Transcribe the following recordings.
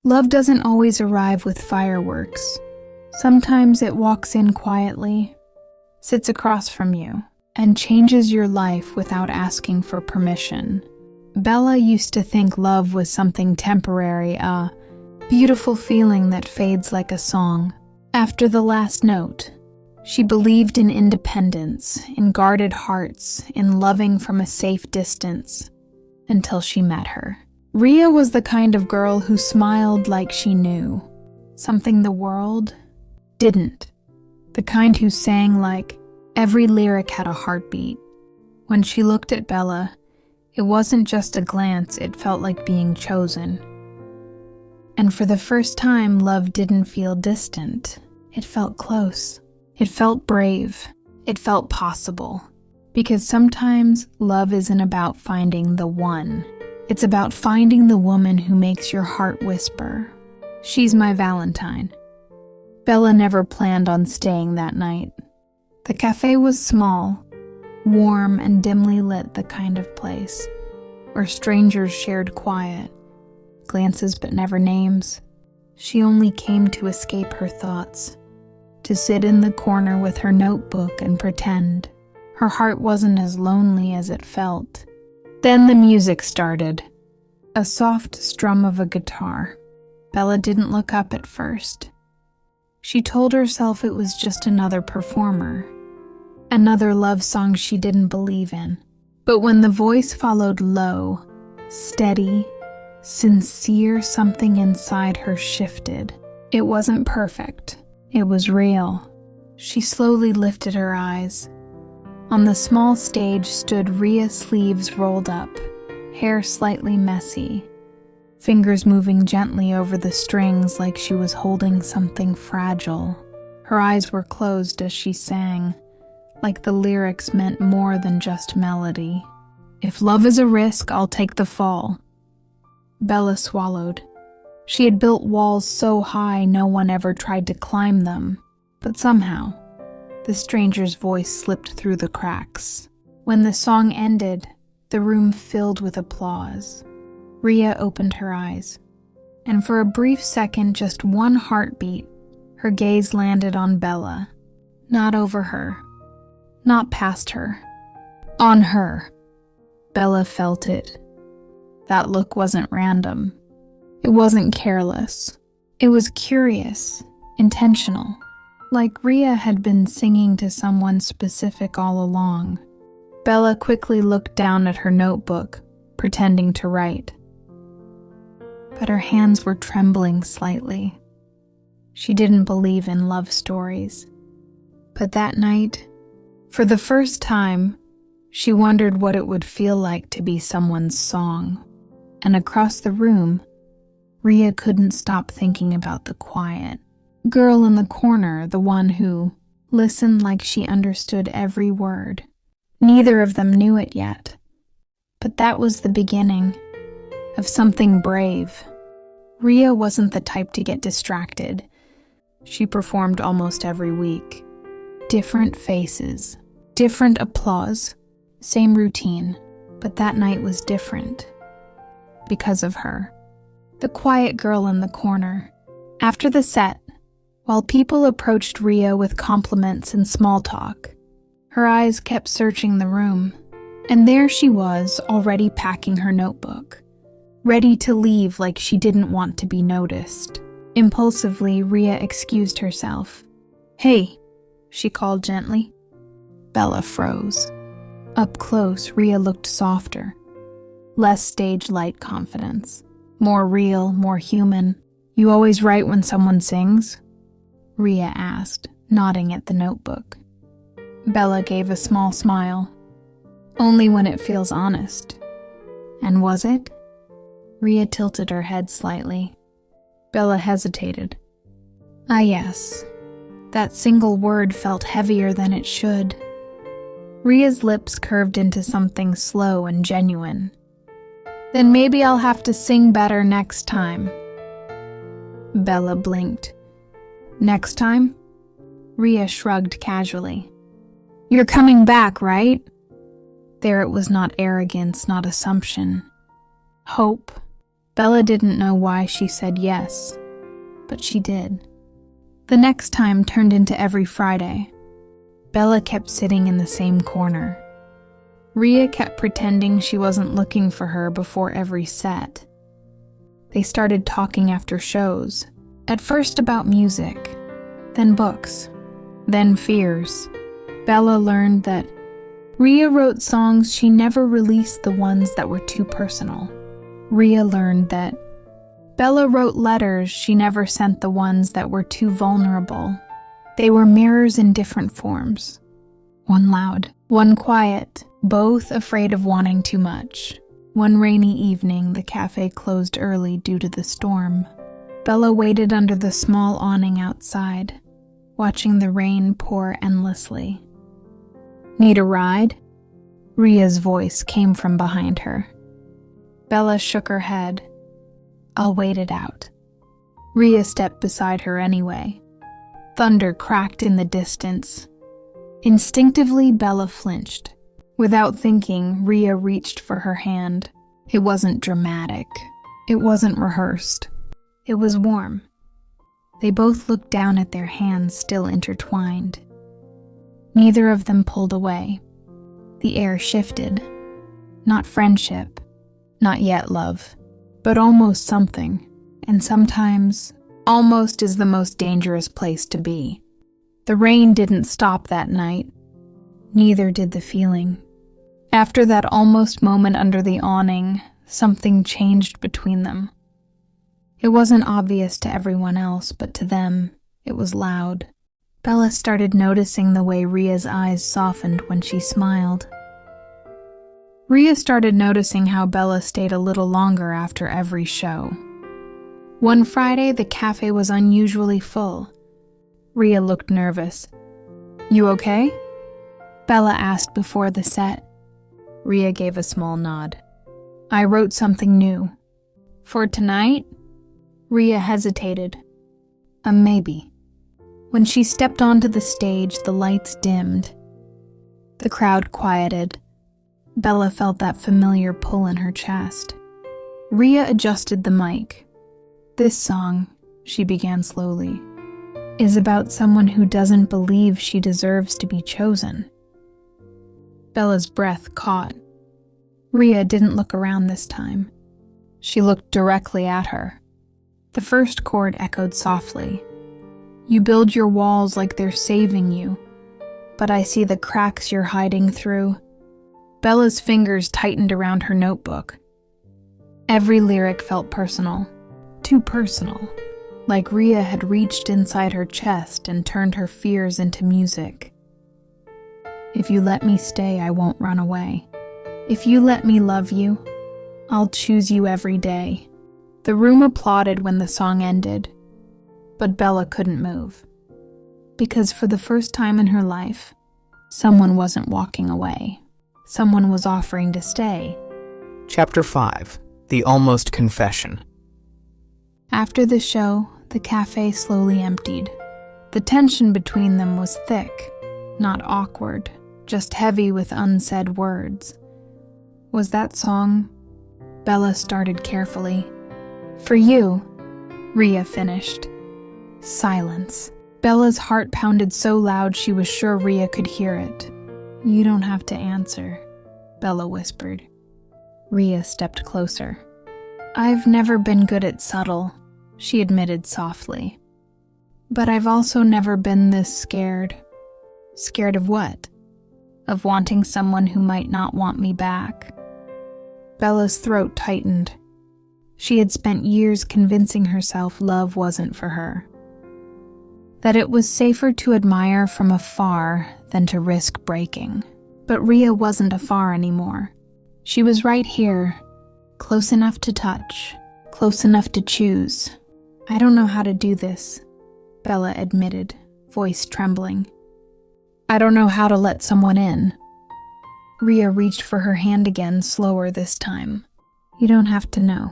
Love doesn't always arrive with fireworks. Sometimes it walks in quietly, sits across from you, and changes your life without asking for permission. Bella used to think love was something temporary, a beautiful feeling that fades like a song. After the last note, she believed in independence, in guarded hearts, in loving from a safe distance, until she met her. Ria was the kind of girl who smiled like she knew something the world didn't. The kind who sang like every lyric had a heartbeat. When she looked at Bella, it wasn't just a glance, it felt like being chosen. And for the first time, love didn't feel distant. It felt close. It felt brave. It felt possible. Because sometimes love isn't about finding the one. It's about finding the woman who makes your heart whisper, "She's my Valentine." Bella never planned on staying that night. The cafe was small, warm and dimly lit, the kind of place where strangers shared quiet, glances but never names. She only came to escape her thoughts, to sit in the corner with her notebook and pretend her heart wasn't as lonely as it felt. Then the music started, a soft strum of a guitar. Bella didn't look up at first. She told herself it was just another performer, another love song she didn't believe in. But when the voice followed low, steady, sincere, something inside her shifted. It wasn't perfect. It was real. She slowly lifted her eyes. On the small stage stood Ria, sleeves rolled up, hair slightly messy, fingers moving gently over the strings like she was holding something fragile. Her eyes were closed as she sang, like the lyrics meant more than just melody. "If love is a risk, I'll take the fall." Bella swallowed. She had built walls so high no one ever tried to climb them, but somehow, the stranger's voice slipped through the cracks. When the song ended, the room filled with applause. Ria opened her eyes, and for a brief second, just one heartbeat, her gaze landed on Bella. Not over her, not past her, on her. Bella felt it. That look wasn't random. It wasn't careless. It was curious, intentional. Like Ria had been singing to someone specific all along. Bella quickly looked down at her notebook, pretending to write. But her hands were trembling slightly. She didn't believe in love stories. But that night, for the first time, she wondered what it would feel like to be someone's song. And across the room, Ria couldn't stop thinking about the quiet girl in the corner, the one who listened like she understood every word. Neither of them knew it yet, but that was the beginning of something brave. Ria wasn't the type to get distracted. She performed almost every week. Different faces, different applause, same routine, but that night was different. Because of her. The quiet girl in the corner. After the set, while people approached Ria with compliments and small talk, her eyes kept searching the room, and there she was, already packing her notebook, ready to leave like she didn't want to be noticed. Impulsively, Ria excused herself. "Hey," she called gently. Bella froze. Up close, Ria looked softer. Less stage-light confidence. More real, more human. "You always write when someone sings?" Ria asked, nodding at the notebook. Bella gave a small smile. "Only when it feels honest." "And was it?" Ria tilted her head slightly. Bella hesitated. "Ah, yes. That single word felt heavier than it should." Ria's lips curved into something slow and genuine. "Then maybe I'll have to sing better next time." Bella blinked. "Next time?" Ria shrugged casually. "You're coming back, right?" There it was not arrogance, not assumption. Hope. Bella didn't know why she said yes, but she did. The next time turned into every Friday. Bella kept sitting in the same corner. Ria kept pretending she wasn't looking for her before every set. They started talking after shows, at first about music, then books, then fears. Bella learned that Ria wrote songs she never released, the ones that were too personal. Ria learned that Bella wrote letters she never sent, the ones that were too vulnerable. They were mirrors in different forms. One loud, one quiet, both afraid of wanting too much. One rainy evening, the cafe closed early due to the storm. Bella waited under the small awning outside, watching the rain pour endlessly. "Need a ride?" Ria's voice came from behind her. Bella shook her head. "I'll wait it out." Ria stepped beside her anyway. Thunder cracked in the distance. Instinctively, Bella flinched. Without thinking, Ria reached for her hand. It wasn't dramatic. It wasn't rehearsed. It was warm. They both looked down at their hands still intertwined. Neither of them pulled away. The air shifted. Not friendship. Not yet love. But almost something. And sometimes, almost is the most dangerous place to be. The rain didn't stop that night. Neither did the feeling. After that almost moment under the awning, something changed between them. It wasn't obvious to everyone else, but to them, it was loud. Bella started noticing the way Ria's eyes softened when she smiled. Ria started noticing how Bella stayed a little longer after every show. One Friday, the cafe was unusually full. Ria looked nervous. "You okay?" Bella asked before the set. Ria gave a small nod. "I wrote something new." "For tonight?" Ria hesitated. Maybe. When she stepped onto the stage, the lights dimmed. The crowd quieted. Bella felt that familiar pull in her chest. Ria adjusted the mic. "This song," she began slowly, "is about someone who doesn't believe she deserves to be chosen." Bella's breath caught. Ria didn't look around this time. She looked directly at her. The first chord echoed softly. "You build your walls like they're saving you, but I see the cracks you're hiding through." Bella's fingers tightened around her notebook. Every lyric felt personal. Too personal. Like Ria had reached inside her chest and turned her fears into music. "If you let me stay, I won't run away. If you let me love you, I'll choose you every day." The room applauded when the song ended, but Bella couldn't move. Because for the first time in her life, someone wasn't walking away. Someone was offering to stay. Chapter 5. The Almost Confession. After the show, the cafe slowly emptied. The tension between them was thick, not awkward, just heavy with unsaid words. Was that song? Bella started carefully. "For you," Ria finished. Silence. Bella's heart pounded so loud she was sure Ria could hear it. "You don't have to answer," Bella whispered. Ria stepped closer. "I've never been good at subtle," she admitted softly. "But I've also never been this scared." "Scared of what?" "Of wanting someone who might not want me back." Bella's throat tightened. She had spent years convincing herself love wasn't for her. That it was safer to admire from afar than to risk breaking. But Ria wasn't afar anymore. She was right here, close enough to touch, close enough to choose. "I don't know how to do this," Bella admitted, voice trembling. "I don't know how to let someone in." Ria reached for her hand again, slower this time. "You don't have to know,"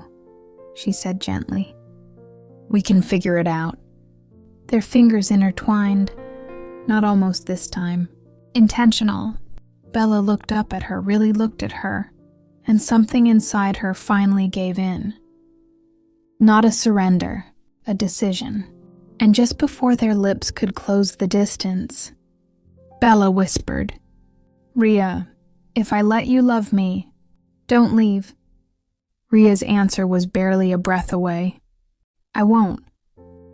she said gently. "We can figure it out." Their fingers intertwined. Not almost this time. Intentional. Bella looked up at her, really looked at her, and something inside her finally gave in. Not a surrender, a decision. And just before their lips could close the distance, Bella whispered, "Ria, if I let you love me, don't leave." Ria's answer was barely a breath away. "I won't."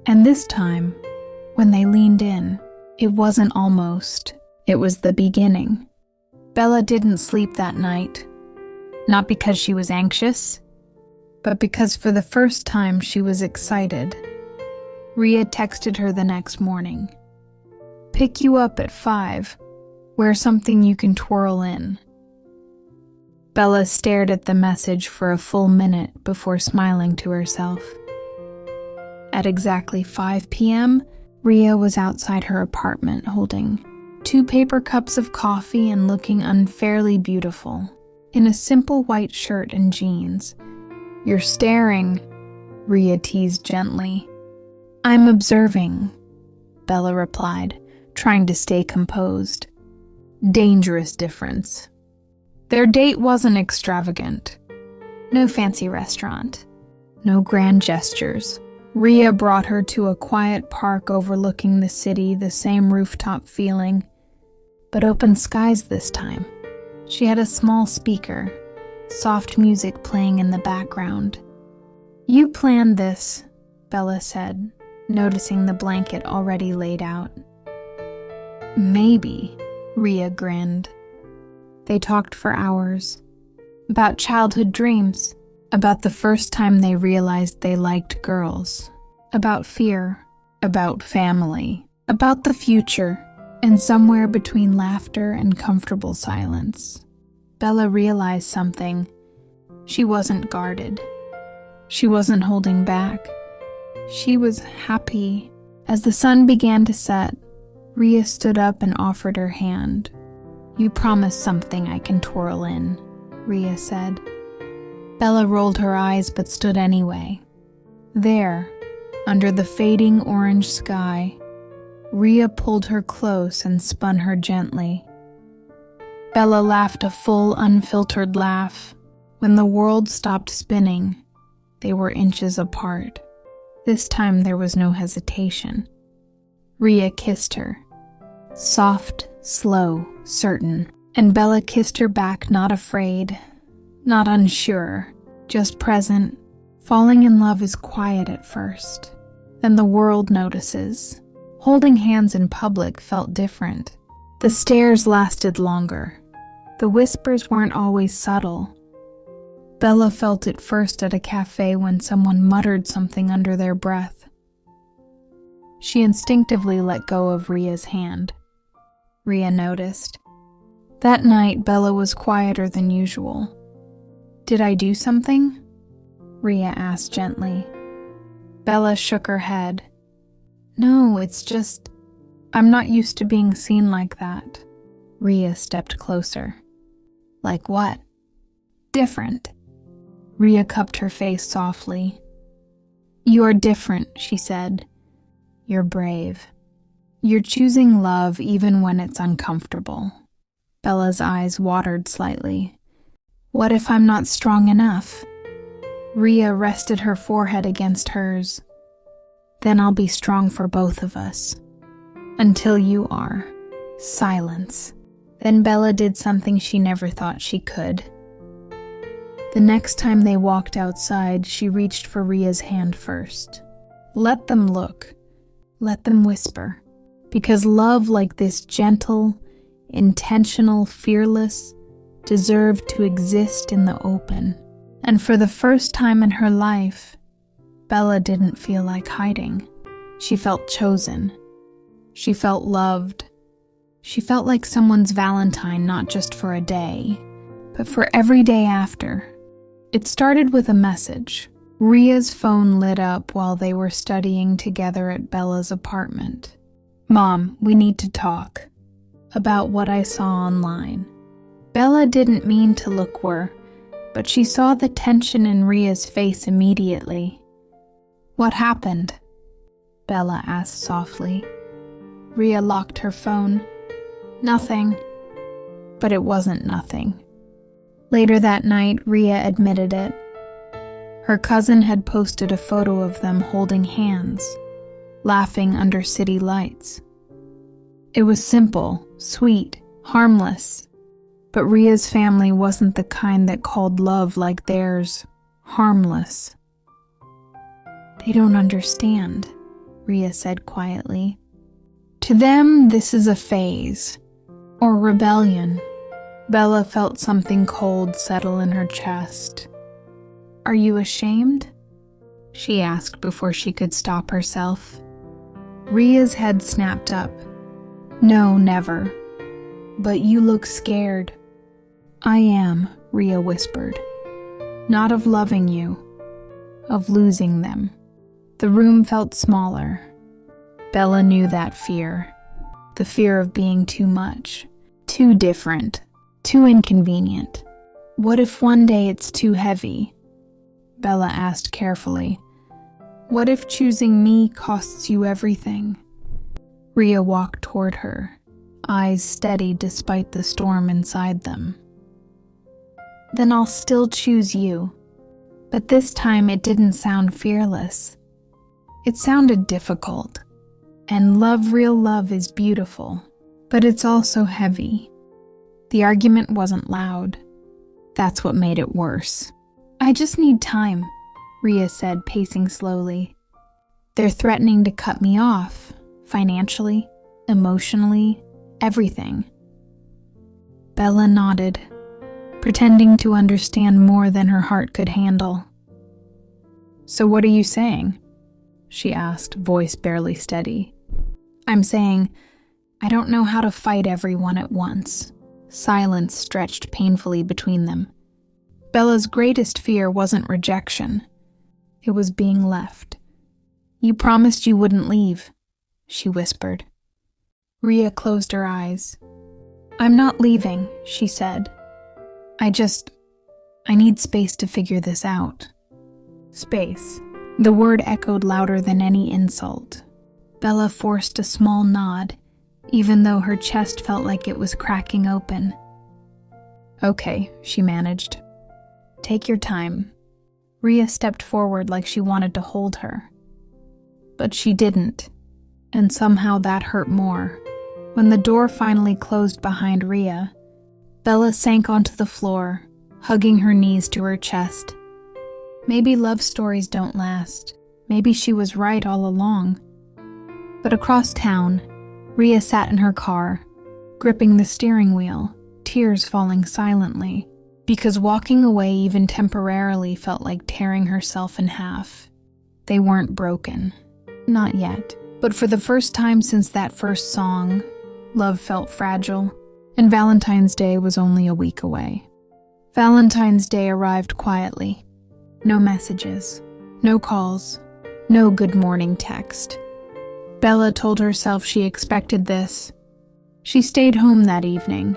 And this time, when they leaned in, it wasn't almost, it was the beginning. Bella didn't sleep that night, not because she was anxious, but because for the first time she was excited. Ria texted her the next morning. "Pick you up at 5. Wear something you can twirl in." Bella stared at the message for a full minute before smiling to herself. At exactly 5 p.m., Ria was outside her apartment holding 2 paper cups of coffee and looking unfairly beautiful, in a simple white shirt and jeans. "You're staring," Ria teased gently. "I'm observing," Bella replied, trying to stay composed. Dangerous difference. Their date wasn't extravagant. No fancy restaurant. No grand gestures. Ria brought her to a quiet park overlooking the city, the same rooftop feeling, but open skies this time. She had a small speaker, soft music playing in the background. "You planned this," Bella said, noticing the blanket already laid out. "Maybe," Ria grinned. They talked for hours. About childhood dreams. About the first time they realized they liked girls. About fear. About family. About the future. And somewhere between laughter and comfortable silence, Bella realized something. She wasn't guarded. She wasn't holding back. She was happy. As the sun began to set, Ria stood up and offered her hand. "You promised something I can twirl in," Ria said. Bella rolled her eyes but stood anyway. There, under the fading orange sky, Ria pulled her close and spun her gently. Bella laughed a full, unfiltered laugh. When the world stopped spinning, they were inches apart. This time there was no hesitation. Ria kissed her. Soft, slow, certain. And Bella kissed her back, not afraid, not unsure, just present. Falling in love is quiet at first. Then the world notices. Holding hands in public felt different. The stares lasted longer. The whispers weren't always subtle. Bella felt it first at a cafe when someone muttered something under their breath. She instinctively let go of Ria's hand. Ria noticed. That night, Bella was quieter than usual. "Did I do something?" Ria asked gently. Bella shook her head. "No, it's just, I'm not used to being seen like that." Ria stepped closer. "Like what?" "Different." Ria cupped her face softly. "You're different," she said. "You're brave. You're choosing love even when it's uncomfortable." Bella's eyes watered slightly. "What if I'm not strong enough?" Ria rested her forehead against hers. "Then I'll be strong for both of us. Until you are." Silence. Then Bella did something she never thought she could. The next time they walked outside, she reached for Ria's hand first. Let them look. Let them whisper. Because love like this, gentle, intentional, fearless, deserved to exist in the open. And for the first time in her life, Bella didn't feel like hiding. She felt chosen. She felt loved. She felt like someone's Valentine, not just for a day, but for every day after. It started with a message. Ria's phone lit up while they were studying together at Bella's apartment. "Mom, we need to talk about what I saw online." Bella didn't mean to look worse, but she saw the tension in Ria's face immediately. "What happened?" Bella asked softly. Ria locked her phone. "Nothing." But it wasn't nothing. Later that night, Ria admitted it. Her cousin had posted a photo of them holding hands, laughing under city lights. It was simple, sweet, harmless, but Ria's family wasn't the kind that called love like theirs harmless. "They don't understand," Ria said quietly. "To them, this is a phase, or rebellion." Bella felt something cold settle in her chest. "Are you ashamed?" she asked before she could stop herself. Ria's head snapped up. "No, never. But you look scared." "I am," Ria whispered. "Not of loving you, of losing them." The room felt smaller. Bella knew that fear. The fear of being too much, too different, too inconvenient. "What if one day it's too heavy?" Bella asked carefully. "What if choosing me costs you everything?" Ria walked toward her, eyes steady despite the storm inside them. "Then I'll still choose you." But this time it didn't sound fearless. It sounded difficult. And real love is beautiful, but it's also heavy. The argument wasn't loud. That's what made it worse. "I just need time," Ria said, pacing slowly. "They're threatening to cut me off, financially, emotionally, everything." Bella nodded, pretending to understand more than her heart could handle. "So what are you saying?" she asked, voice barely steady. "I'm saying, I don't know how to fight everyone at once." Silence stretched painfully between them. Bella's greatest fear wasn't rejection. It was being left. "You promised you wouldn't leave," she whispered. Ria closed her eyes. "I'm not leaving," she said. I need space to figure this out." Space. The word echoed louder than any insult. Bella forced a small nod, even though her chest felt like it was cracking open. "Okay," she managed. "Take your time." Ria stepped forward like she wanted to hold her. But she didn't, and somehow that hurt more. When the door finally closed behind Ria, Bella sank onto the floor, hugging her knees to her chest. Maybe love stories don't last. Maybe she was right all along. But across town, Ria sat in her car, gripping the steering wheel, tears falling silently, because walking away even temporarily felt like tearing herself in half. They weren't broken. Not yet. But for the first time since that first song, love felt fragile, and Valentine's Day was only a week away. Valentine's Day arrived quietly. No messages, no calls, no good morning text. Bella told herself she expected this. She stayed home that evening,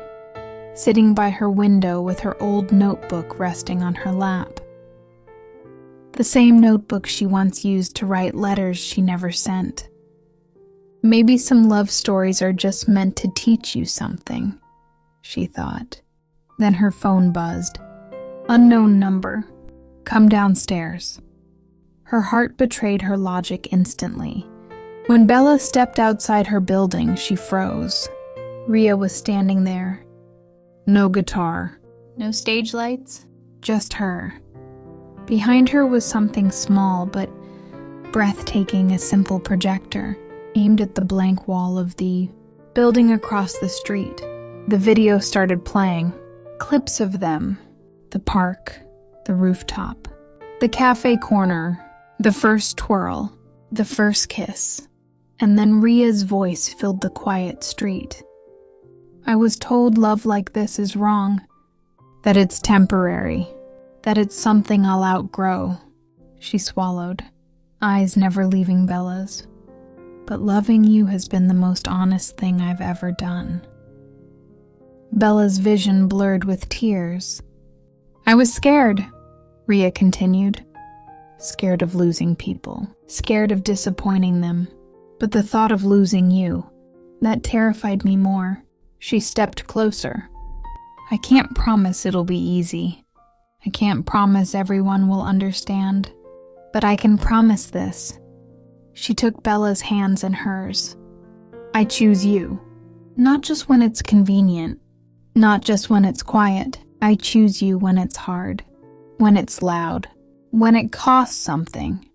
sitting by her window with her old notebook resting on her lap. The same notebook she once used to write letters she never sent. Maybe some love stories are just meant to teach you something, she thought. Then her phone buzzed. Unknown number. Come downstairs. Her heart betrayed her logic instantly. When Bella stepped outside her building, she froze. Ria was standing there. No guitar. No stage lights. Just her. Behind her was something small but breathtaking, a simple projector, aimed at the blank wall of the building across the street. The video started playing. Clips of them. The park. The rooftop. The cafe corner. The first twirl. The first kiss. And then Ria's voice filled the quiet street. I was told love like this is wrong. That it's temporary. That it's something I'll outgrow. She swallowed, eyes never leaving Bella's. But loving you has been the most honest thing I've ever done. Bella's vision blurred with tears. I was scared, Ria continued. Scared of losing people. Scared of disappointing them. But the thought of losing you, that terrified me more. She stepped closer. I can't promise it'll be easy. I can't promise everyone will understand, but I can promise this. She took Bella's hands in hers. I choose you. Not just when it's convenient. Not just when it's quiet. I choose you when it's hard. When it's loud. When it costs something.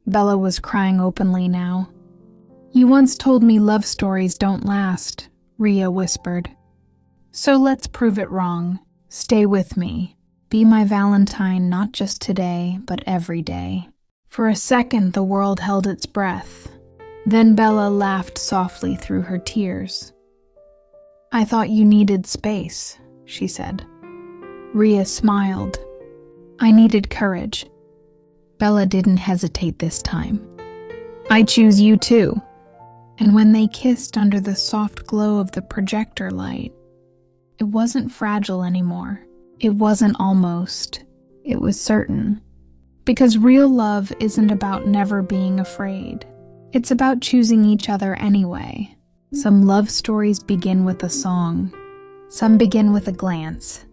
Bella was crying openly now. You once told me love stories don't last, Ria whispered. So let's prove it wrong. Stay with me. Be my Valentine not just today, but every day. For a second, the world held its breath. Then Bella laughed softly through her tears. I thought you needed space, she said. Ria smiled. I needed courage. Bella didn't hesitate this time. I choose you too. And when they kissed under the soft glow of the projector light, it wasn't fragile anymore. It wasn't almost. It was certain. Because real love isn't about never being afraid. It's about choosing each other anyway. Some love stories begin with a song. Some begin with a glance.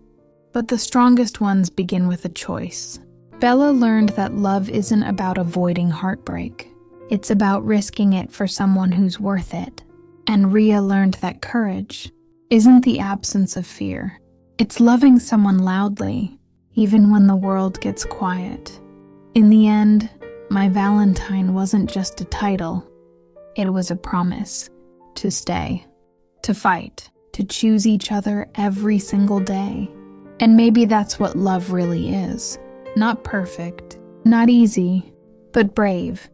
But the strongest ones begin with a choice. Bella learned that love isn't about avoiding heartbreak. It's about risking it for someone who's worth it. And Ria learned that courage isn't the absence of fear. It's loving someone loudly, even when the world gets quiet. In the end, my Valentine wasn't just a title. It was a promise to stay, to fight, to choose each other every single day. And maybe that's what love really is. Not perfect, not easy, but brave.